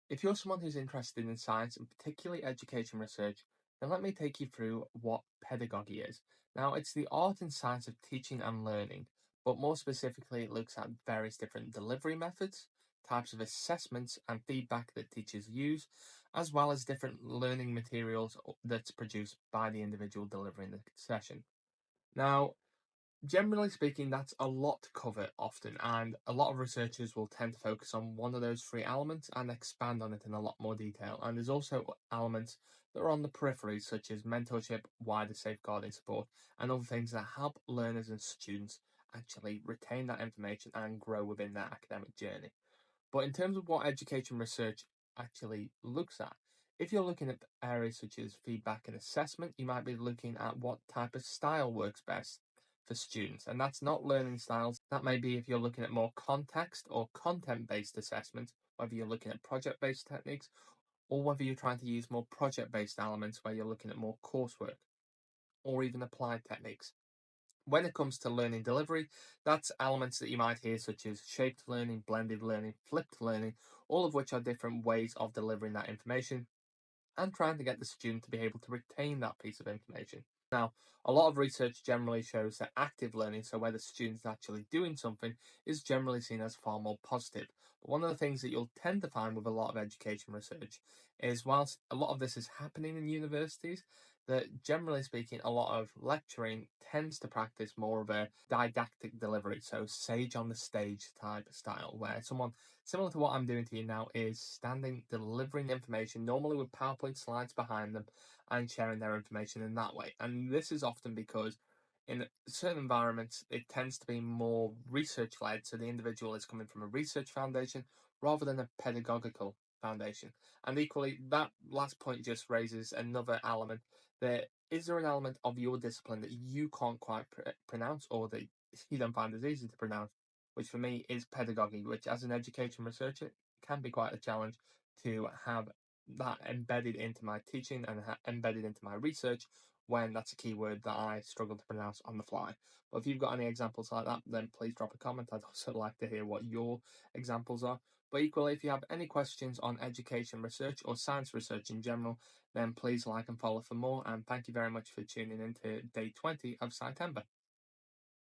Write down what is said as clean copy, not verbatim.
If you're someone who's interested in science and particularly education research, then let me take you through what pedagogy is. Now, it's the art and science of teaching and learning, but more specifically, it looks at various different delivery methods, types of assessments and feedback that teachers use, as well as different learning materials that's produced by the individual delivering the session. Now, generally speaking, that's a lot to cover often, and a lot of researchers will tend to focus on one of those three elements and expand on it in a lot more detail. And there's also elements that are on the periphery, such as mentorship, wider safeguarding support, and other things that help learners and students actually retain that information and grow within their academic journey. But in terms of what education research actually looks at, if you're looking at areas such as feedback and assessment, you might be looking at what type of style works best for students. And that's not learning styles. That may be if you're looking at more context or content based assessment, whether you're looking at project based techniques or whether you're trying to use more project based elements where you're looking at more coursework or even applied techniques. When it comes to learning delivery, that's elements that you might hear, such as shaped learning, blended learning, flipped learning, all of which are different ways of delivering that information and trying to get the student to be able to retain that piece of information. Now, a lot of research generally shows that active learning, so where the student's actually doing something, is generally seen as far more positive. But one of the things that you'll tend to find with a lot of education research is, whilst a lot of this is happening in universities, that generally speaking, a lot of lecturing tends to practice more of a didactic delivery, so sage on the stage type style, where someone similar to what I'm doing to you now is standing, delivering information, normally with PowerPoint slides behind them, and sharing their information in that way. And this is often because in certain environments, it tends to be more research led. So the individual is coming from a research foundation rather than a pedagogical foundation. And equally, that last point just raises another element that is there an element of your discipline that you can't quite pronounce or that you don't find as easy to pronounce, which for me is pedagogy, which as an education researcher can be quite a challenge to have that embedded into my teaching and embedded into my research when that's a keyword that I struggle to pronounce on the fly. But if you've got any examples like that, then please drop a comment. I'd also like to hear what your examples are. But equally, if you have any questions on education research or science research in general, then please like and follow for more. And thank you very much for tuning in to day 20 of September.